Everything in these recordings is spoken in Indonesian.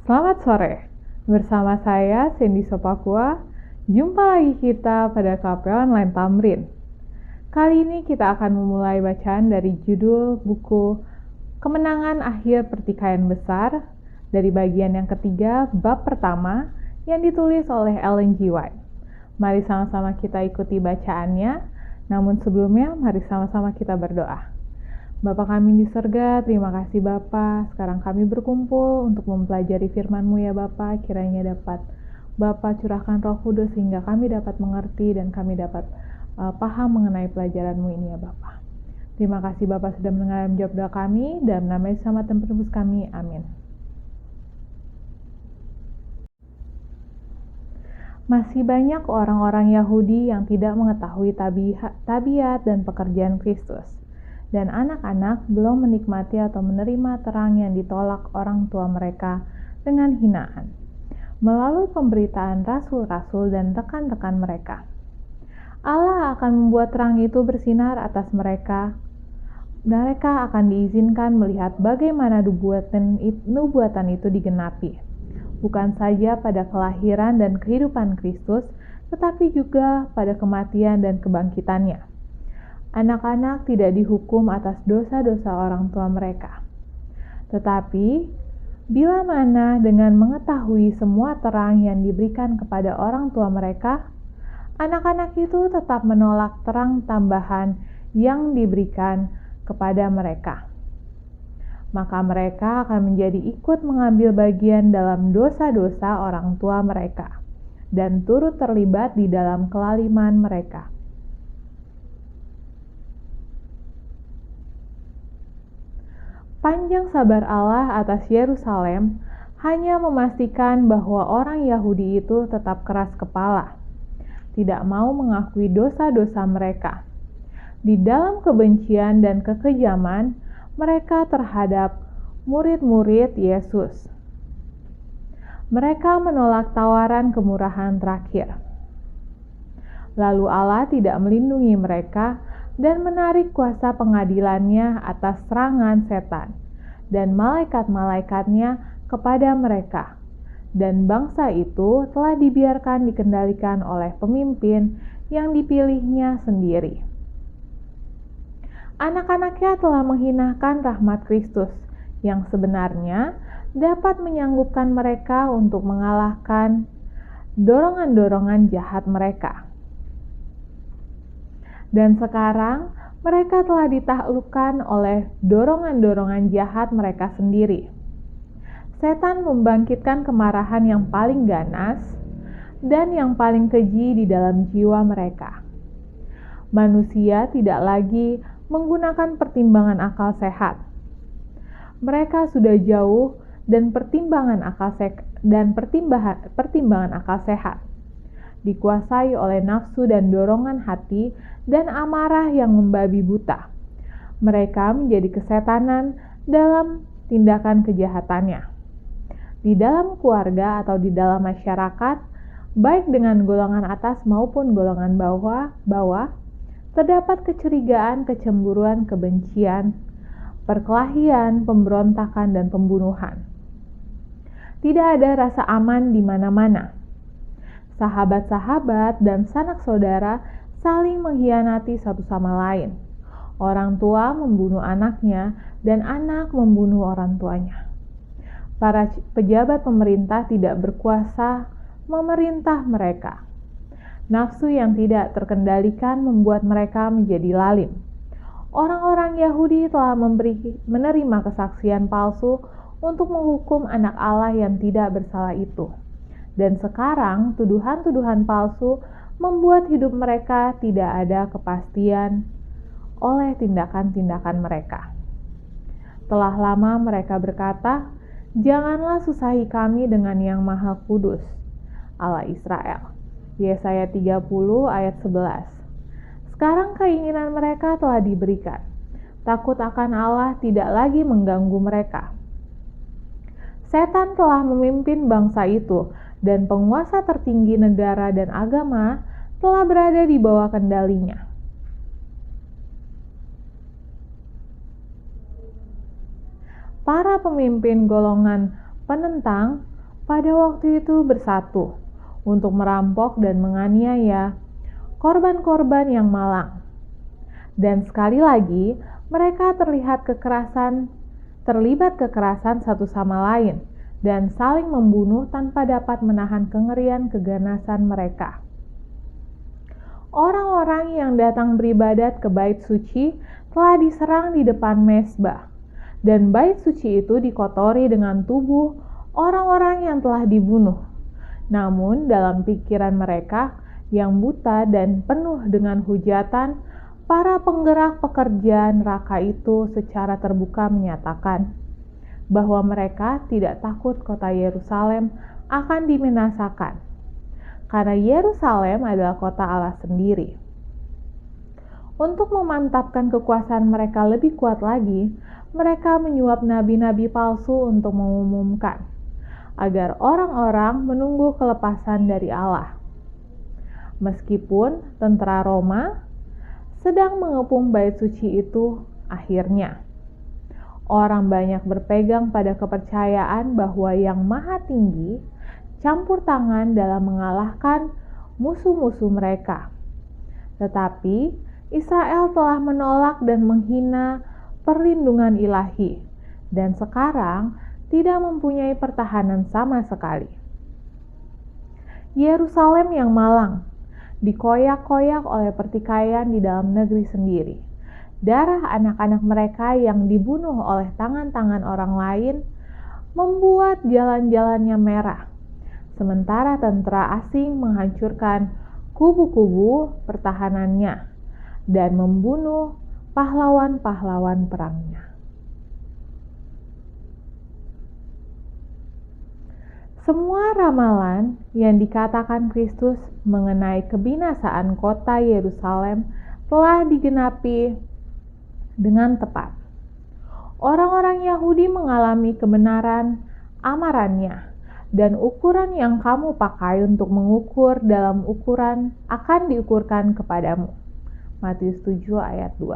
Selamat sore, bersama saya Cindy Sopakua. Jumpa lagi kita pada KP Online Tamrin. Kali ini kita akan memulai bacaan dari judul buku Kemenangan Akhir Pertikaian Besar dari bagian yang ketiga, bab pertama, yang ditulis oleh Ellen G. White. Mari sama-sama kita ikuti bacaannya, namun sebelumnya mari sama-sama kita berdoa. Bapa kami di surga, terima kasih Bapa. Sekarang kami berkumpul untuk mempelajari firman-Mu ya Bapa. Kiranya dapat Bapa curahkan Roh Kudus sehingga kami dapat mengerti dan kami dapat paham mengenai pelajaran-Mu ini ya Bapa. Terima kasih Bapa sudah mendengar dan menjawab doa kami. Dalam nama Yesus Sama dan Penebus kami, amin. Masih banyak orang-orang Yahudi yang tidak mengetahui tabiat dan pekerjaan Kristus. Dan anak-anak belum menikmati atau menerima terang yang ditolak orang tua mereka dengan hinaan, melalui pemberitaan rasul-rasul dan rekan-rekan mereka. Allah akan membuat terang itu bersinar atas mereka. Mereka akan diizinkan melihat bagaimana nubuatan itu digenapi, bukan saja pada kelahiran dan kehidupan Kristus, tetapi juga pada kematian dan kebangkitannya. Anak-anak tidak dihukum atas dosa-dosa orang tua mereka. Tetapi, bila mana dengan mengetahui semua terang yang diberikan kepada orang tua mereka, anak-anak itu tetap menolak terang tambahan yang diberikan kepada mereka. Maka mereka akan menjadi ikut mengambil bagian dalam dosa-dosa orang tua mereka dan turut terlibat di dalam kelaliman mereka. Panjang sabar Allah atas Yerusalem hanya memastikan bahwa orang Yahudi itu tetap keras kepala, tidak mau mengakui dosa-dosa mereka. Di dalam kebencian dan kekejaman mereka terhadap murid-murid Yesus. Mereka menolak tawaran kemurahan terakhir. Lalu Allah tidak melindungi mereka dan menarik kuasa pengadilannya atas serangan setan dan malaikat-malaikatnya kepada mereka. Dan bangsa itu telah dibiarkan dikendalikan oleh pemimpin yang dipilihnya sendiri. Anak-anaknya telah menghinakan rahmat Kristus yang sebenarnya dapat menyanggupkan mereka untuk mengalahkan dorongan-dorongan jahat mereka. Dan sekarang mereka telah ditaklukkan oleh dorongan-dorongan jahat mereka sendiri. Setan membangkitkan kemarahan yang paling ganas dan yang paling keji di dalam jiwa mereka. Manusia tidak lagi menggunakan pertimbangan akal sehat. Mereka sudah jauh dan pertimbangan akal sehat dikuasai oleh nafsu dan dorongan hati dan amarah yang membabi buta. Mereka menjadi kesetanan dalam tindakan kejahatannya. Di dalam keluarga atau di dalam masyarakat, baik dengan golongan atas maupun golongan bawah, terdapat kecurigaan, kecemburuan, kebencian, perkelahian, pemberontakan, dan pembunuhan. Tidak ada rasa aman di mana-mana. Sahabat-sahabat dan sanak saudara saling mengkhianati satu sama lain. Orang tua membunuh anaknya dan anak membunuh orang tuanya. Para pejabat pemerintah tidak berkuasa memerintah mereka. Nafsu yang tidak terkendalikan membuat mereka menjadi lalim. Orang-orang Yahudi telah menerima kesaksian palsu untuk menghukum anak Allah yang tidak bersalah itu. Dan sekarang tuduhan-tuduhan palsu membuat hidup mereka tidak ada kepastian oleh tindakan-tindakan mereka. Telah lama mereka berkata, "Janganlah susahi kami dengan yang Maha Kudus, Allah Israel." Yesaya 30 ayat 11. Sekarang keinginan mereka telah diberikan. Takut akan Allah tidak lagi mengganggu mereka. Setan telah memimpin bangsa itu, dan penguasa tertinggi negara dan agama telah berada di bawah kendalinya. Para pemimpin golongan penentang pada waktu itu bersatu untuk merampok dan menganiaya korban-korban yang malang. Dan sekali lagi, mereka terlibat kekerasan satu sama lain dan saling membunuh tanpa dapat menahan kengerian keganasan mereka. Orang-orang yang datang beribadat ke bait suci telah diserang di depan mezbah, dan bait suci itu dikotori dengan tubuh orang-orang yang telah dibunuh. Namun dalam pikiran mereka yang buta dan penuh dengan hujatan, para penggerak pekerja neraka itu secara terbuka menyatakan bahwa mereka tidak takut kota Yerusalem akan dibinasakan, karena Yerusalem adalah kota Allah sendiri. Untuk memantapkan kekuasaan mereka lebih kuat lagi, mereka menyuap nabi-nabi palsu untuk mengumumkan agar orang-orang menunggu kelepasan dari Allah. Meskipun tentara Roma sedang mengepung bait suci itu, akhirnya orang banyak berpegang pada kepercayaan bahwa Yang Maha Tinggi campur tangan dalam mengalahkan musuh-musuh mereka. Tetapi Israel telah menolak dan menghina perlindungan ilahi, dan sekarang tidak mempunyai pertahanan sama sekali. Yerusalem yang malang, dikoyak-koyak oleh pertikaian di dalam negeri sendiri. Darah anak-anak mereka yang dibunuh oleh tangan-tangan orang lain membuat jalan-jalannya merah, sementara tentara asing menghancurkan kubu-kubu pertahanannya dan membunuh pahlawan-pahlawan perangnya. Semua ramalan yang dikatakan Kristus mengenai kebinasaan kota Yerusalem telah digenapi dengan tepat. Orang-orang Yahudi mengalami kebenaran amarannya, dan ukuran yang kamu pakai untuk mengukur dalam ukuran akan diukurkan kepadamu. Matius 7 ayat 2.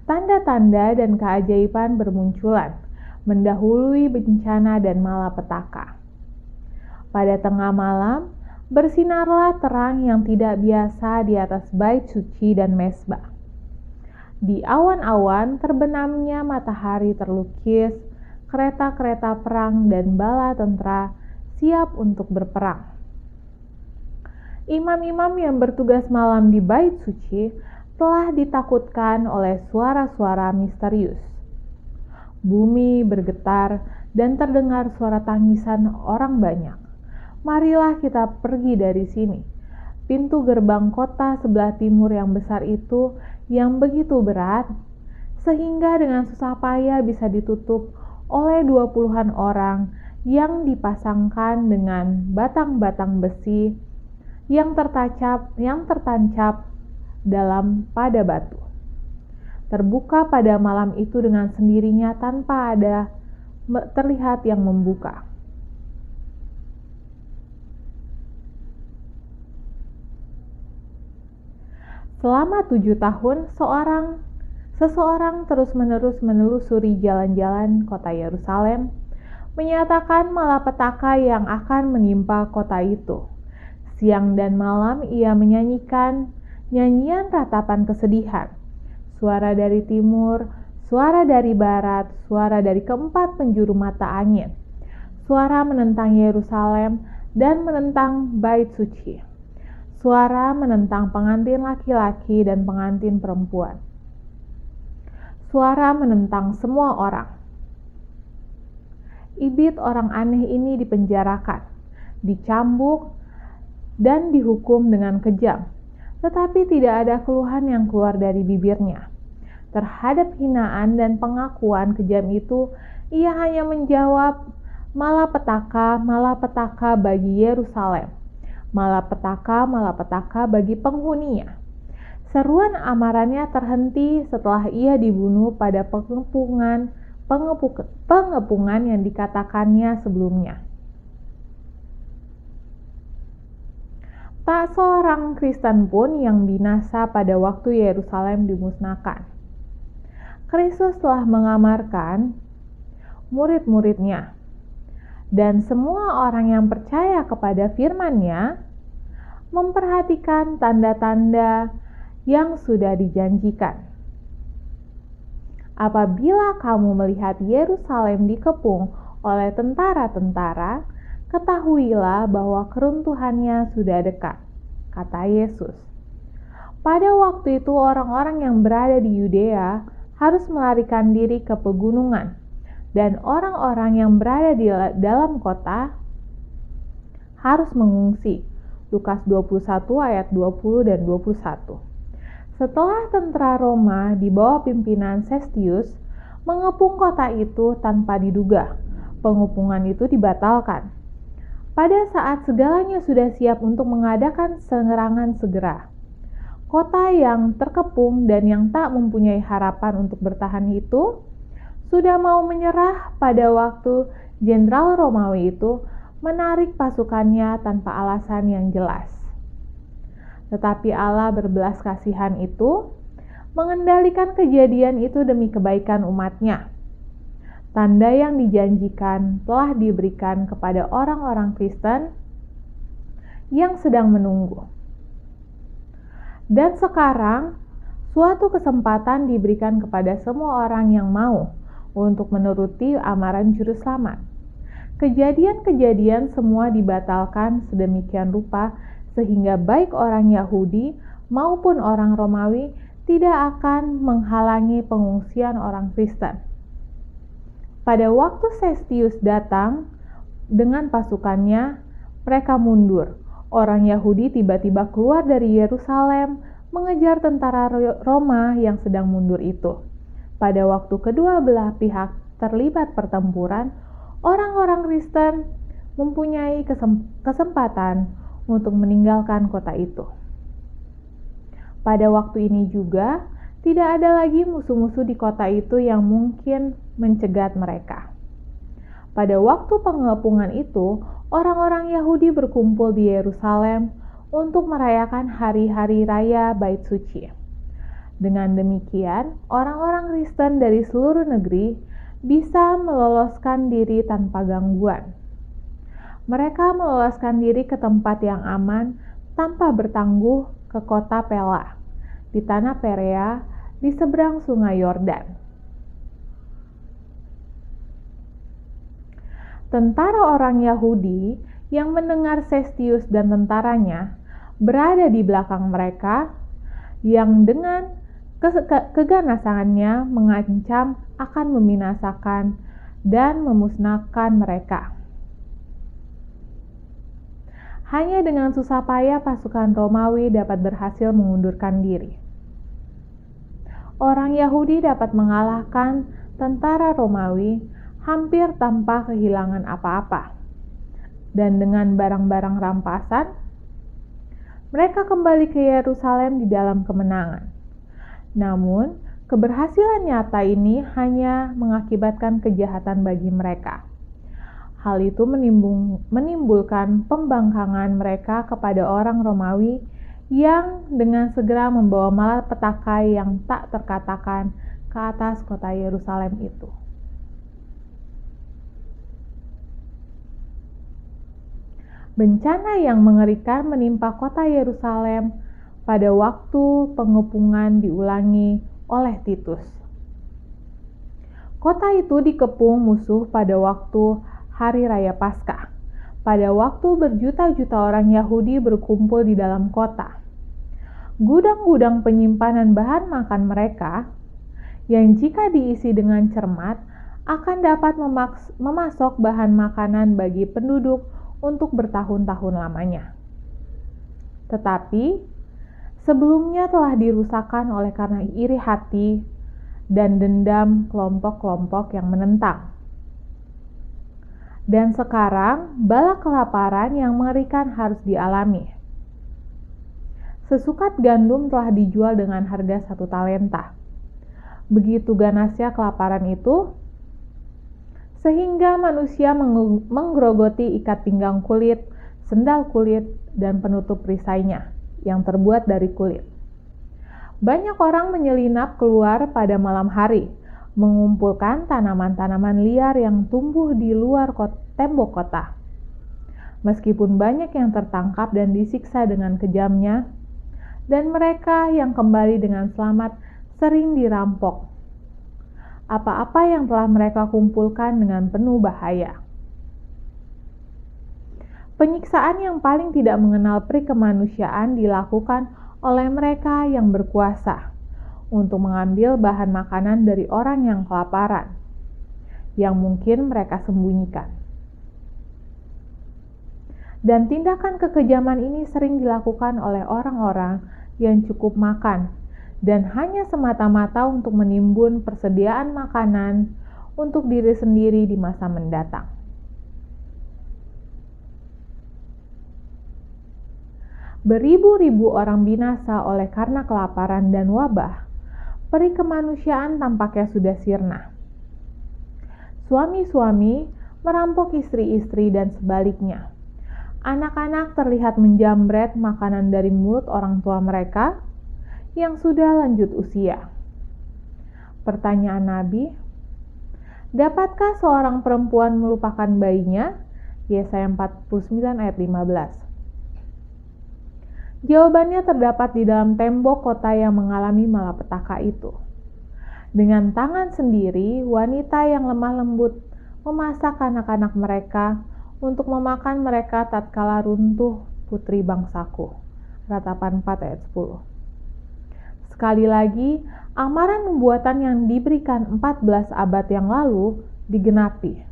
Tanda-tanda dan keajaiban bermunculan, mendahului bencana dan malapetaka. Pada tengah malam, bersinarlah terang yang tidak biasa di atas bait suci dan mezbah. Di awan-awan terbenamnya matahari terlukis, kereta-kereta perang dan bala tentara siap untuk berperang. Imam-imam yang bertugas malam di bait suci telah ditakutkan oleh suara-suara misterius. Bumi bergetar dan terdengar suara tangisan orang banyak. Marilah kita pergi dari sini. Pintu gerbang kota sebelah timur yang besar itu yang begitu berat, sehingga dengan susah payah bisa ditutup oleh 20-an orang yang dipasangkan dengan batang-batang besi yang tertancap dalam pada batu. Terbuka pada malam itu dengan sendirinya tanpa ada terlihat yang membuka. Selama 7 tahun, seseorang terus-menerus menelusuri jalan-jalan kota Yerusalem, menyatakan malapetaka yang akan menimpa kota itu. Siang dan malam ia menyanyikan nyanyian ratapan kesedihan. Suara dari timur, suara dari barat, suara dari keempat penjuru mata angin. Suara menentang Yerusalem dan menentang bait suci. Suara menentang pengantin laki-laki dan pengantin perempuan. Suara menentang semua orang. Ibit orang aneh ini dipenjarakan, dicambuk, dan dihukum dengan kejam. Tetapi tidak ada keluhan yang keluar dari bibirnya. Terhadap hinaan dan pengakuan kejam itu, ia hanya menjawab, malapetaka, malapetaka bagi Yerusalem. Malapetaka, malapetaka bagi penghuninya. Seruan amarannya terhenti setelah ia dibunuh pada pengepungan yang dikatakannya sebelumnya. Tak seorang Kristen pun yang binasa pada waktu Yerusalem dimusnahkan. Kristus telah mengamarkan murid-muridnya. Dan semua orang yang percaya kepada firman-Nya memperhatikan tanda-tanda yang sudah dijanjikan. Apabila kamu melihat Yerusalem dikepung oleh tentara-tentara, ketahuilah bahwa keruntuhannya sudah dekat, kata Yesus. Pada waktu itu orang-orang yang berada di Yudea harus melarikan diri ke pegunungan, dan orang-orang yang berada di dalam kota harus mengungsi. Lukas 21 ayat 20 dan 21. Setelah tentara Roma di bawah pimpinan Sestius mengepung kota itu tanpa diduga, pengepungan itu dibatalkan. Pada saat segalanya sudah siap untuk mengadakan serangan segera, kota yang terkepung dan yang tak mempunyai harapan untuk bertahan itu sudah mau menyerah pada waktu Jenderal Romawi itu menarik pasukannya tanpa alasan yang jelas. Tetapi Allah berbelas kasihan itu mengendalikan kejadian itu demi kebaikan umat-Nya. Tanda yang dijanjikan telah diberikan kepada orang-orang Kristen yang sedang menunggu. Dan sekarang, suatu kesempatan diberikan kepada semua orang yang mau untuk menuruti amaran Juru Selamat. Kejadian-kejadian semua dibatalkan sedemikian rupa sehingga baik orang Yahudi maupun orang Romawi tidak akan menghalangi pengungsian orang Kristen. Pada waktu Sestius datang dengan pasukannya, mereka mundur. Orang Yahudi tiba-tiba keluar dari Yerusalem mengejar tentara Roma yang sedang mundur itu. Pada waktu kedua belah pihak terlibat pertempuran, orang-orang Kristen mempunyai kesempatan untuk meninggalkan kota itu. Pada waktu ini juga, tidak ada lagi musuh-musuh di kota itu yang mungkin mencegat mereka. Pada waktu pengepungan itu, orang-orang Yahudi berkumpul di Yerusalem untuk merayakan hari-hari raya Bait Suci. Dengan demikian, orang-orang Kristen dari seluruh negeri bisa meloloskan diri tanpa gangguan. Mereka meloloskan diri ke tempat yang aman tanpa bertangguh ke kota Pela, di tanah Perea, di seberang sungai Yordan. Tentara orang Yahudi yang mendengar Sestius dan tentaranya berada di belakang mereka, yang dengan keganasannya mengancam akan membinasakan dan memusnahkan mereka. Hanya dengan susah payah pasukan Romawi dapat berhasil mengundurkan diri. Orang Yahudi dapat mengalahkan tentara Romawi hampir tanpa kehilangan apa-apa. Dan dengan barang-barang rampasan, mereka kembali ke Yerusalem di dalam kemenangan. Namun, keberhasilan nyata ini hanya mengakibatkan kejahatan bagi mereka. Hal itu menimbulkan pembangkangan mereka kepada orang Romawi yang dengan segera membawa malapetaka yang tak terkatakan ke atas kota Yerusalem itu. Bencana yang mengerikan menimpa kota Yerusalem pada waktu pengepungan diulangi oleh Titus. Kota itu dikepung musuh pada waktu Hari Raya Paskah, pada waktu berjuta-juta orang Yahudi berkumpul di dalam kota. Gudang-gudang penyimpanan bahan makan mereka, yang jika diisi dengan cermat, akan dapat memasok bahan makanan bagi penduduk untuk bertahun-tahun lamanya. Tetapi, sebelumnya telah dirusakkan oleh karena iri hati dan dendam kelompok-kelompok yang menentang. Dan sekarang bala kelaparan yang mengerikan harus dialami. Sesukat gandum telah dijual dengan harga 1 talenta. Begitu ganasnya kelaparan itu, sehingga manusia menggerogoti ikat pinggang kulit, sendal kulit, dan penutup perisainya yang terbuat dari kulit. Banyak orang menyelinap keluar pada malam hari, mengumpulkan tanaman-tanaman liar yang tumbuh di luar tembok kota. Meskipun banyak yang tertangkap dan disiksa dengan kejamnya, dan mereka yang kembali dengan selamat sering dirampok. Apa-apa yang telah mereka kumpulkan dengan penuh bahaya. Penyiksaan yang paling tidak mengenal peri kemanusiaan dilakukan oleh mereka yang berkuasa untuk mengambil bahan makanan dari orang yang kelaparan, yang mungkin mereka sembunyikan. Dan tindakan kekejaman ini sering dilakukan oleh orang-orang yang cukup makan dan hanya semata-mata untuk menimbun persediaan makanan untuk diri sendiri di masa mendatang. Beribu-ribu orang binasa oleh karena kelaparan dan wabah. Peri kemanusiaan tampaknya sudah sirna. Suami-suami merampok istri-istri dan sebaliknya. Anak-anak terlihat menjamret makanan dari mulut orang tua mereka yang sudah lanjut usia. Pertanyaan Nabi, dapatkah seorang perempuan melupakan bayinya? Yesaya 49 ayat 15. Jawabannya terdapat di dalam tembok kota yang mengalami malapetaka itu. Dengan tangan sendiri, wanita yang lemah lembut memasak anak-anak mereka untuk memakan mereka tatkala runtuh putri bangsaku. Ratapan 4 ayat 10. Sekali lagi, amaran nubuatan yang diberikan 14 abad yang lalu digenapi.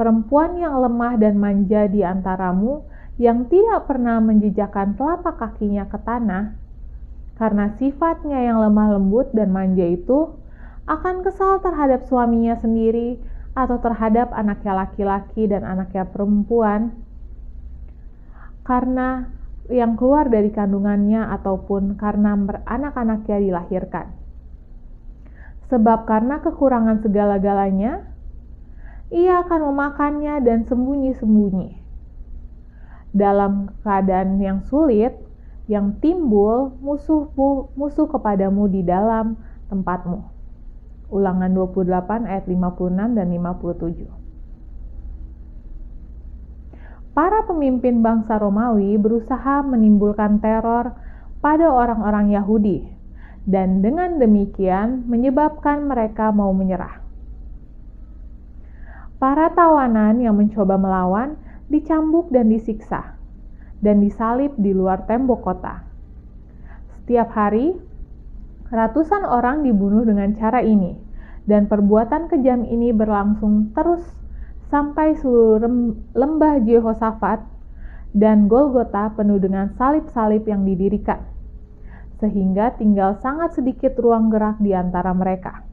Perempuan yang lemah dan manja di antaramu yang tidak pernah menjejakkan telapak kakinya ke tanah, karena sifatnya yang lemah lembut dan manja itu, akan kesal terhadap suaminya sendiri atau terhadap anaknya laki-laki dan anaknya perempuan, karena yang keluar dari kandungannya ataupun karena anak-anaknya dilahirkan. Sebab karena kekurangan segala-galanya, ia akan memakannya dan sembunyi-sembunyi. Dalam keadaan yang sulit, yang timbul musuh kepadamu di dalam tempatmu. Ulangan 28 ayat 56 dan 57. Para pemimpin bangsa Romawi berusaha menimbulkan teror pada orang-orang Yahudi, dan dengan demikian menyebabkan mereka mau menyerah. Para tawanan yang mencoba melawan dicambuk dan disiksa, dan disalib di luar tembok kota. Setiap hari, ratusan orang dibunuh dengan cara ini, dan perbuatan kejam ini berlangsung terus sampai seluruh lembah Yehosafat dan Golgota penuh dengan salib-salib yang didirikan, sehingga tinggal sangat sedikit ruang gerak di antara mereka.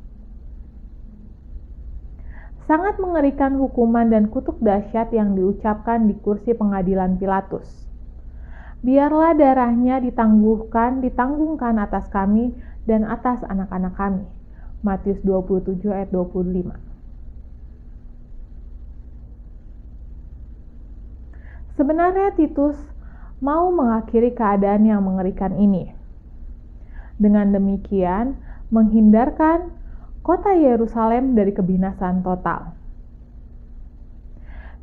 Sangat mengerikan hukuman dan kutuk dahsyat yang diucapkan di kursi pengadilan Pilatus. Biarlah darahnya ditanggungkan atas kami dan atas anak-anak kami. Matius 27 ayat 25. Sebenarnya Titus mau mengakhiri keadaan yang mengerikan ini. Dengan demikian, menghindarkan kota Yerusalem dari kebinasaan total.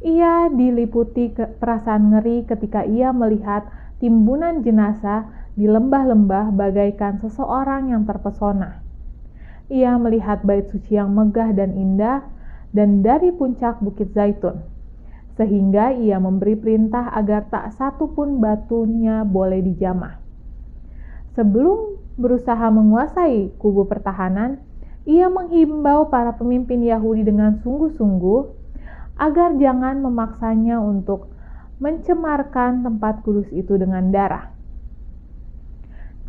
Ia diliputi perasaan ngeri ketika ia melihat timbunan jenazah di lembah-lembah bagaikan seseorang yang terpesona. Ia melihat bait suci yang megah dan indah dan dari puncak Bukit Zaitun, sehingga ia memberi perintah agar tak satu pun batunya boleh dijamah. Sebelum berusaha menguasai kubu pertahanan, ia menghimbau para pemimpin Yahudi dengan sungguh-sungguh agar jangan memaksanya untuk mencemarkan tempat kudus itu dengan darah.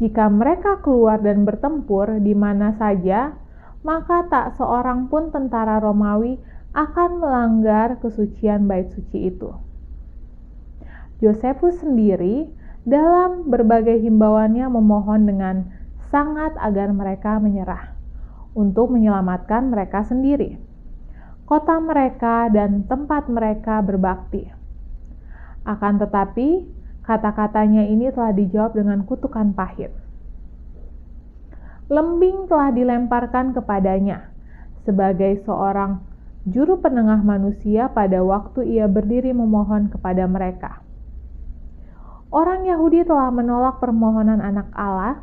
Jika mereka keluar dan bertempur di mana saja, maka tak seorang pun tentara Romawi akan melanggar kesucian bait suci itu. Yosefus sendiri dalam berbagai himbauannya memohon dengan sangat agar mereka menyerah untuk menyelamatkan mereka sendiri, kota mereka dan tempat mereka berbakti. Akan tetapi, kata-katanya ini telah dijawab dengan kutukan pahit. Lembing telah dilemparkan kepadanya, sebagai seorang juru penengah manusia pada waktu ia berdiri memohon kepada mereka. Orang Yahudi telah menolak permohonan anak Allah,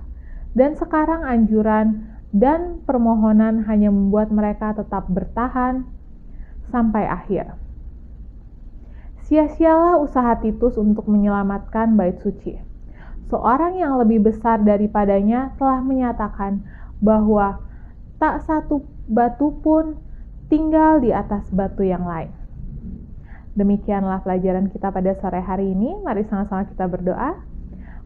dan sekarang anjuran dan permohonan hanya membuat mereka tetap bertahan sampai akhir. Sia-sialah usaha Titus untuk menyelamatkan bait suci. Seorang yang lebih besar daripadanya telah menyatakan bahwa tak satu batu pun tinggal di atas batu yang lain. Demikianlah pelajaran kita pada sore hari ini. Mari sama-sama kita berdoa.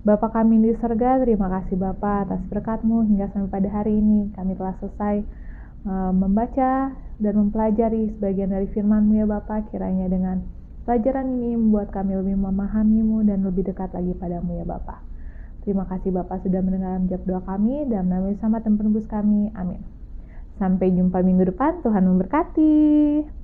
Bapa kami di surga, terima kasih Bapa atas berkat-Mu hingga sampai pada hari ini. Kami telah selesai membaca dan mempelajari sebagian dari firman-Mu ya Bapa. Kiranya dengan pelajaran ini membuat kami lebih memahami-Mu dan lebih dekat lagi pada-Mu ya Bapa. Terima kasih Bapa sudah mendengar menjawab doa kami, dan nama Yesus dan penebus kami. Amin. Sampai jumpa minggu depan. Tuhan memberkati.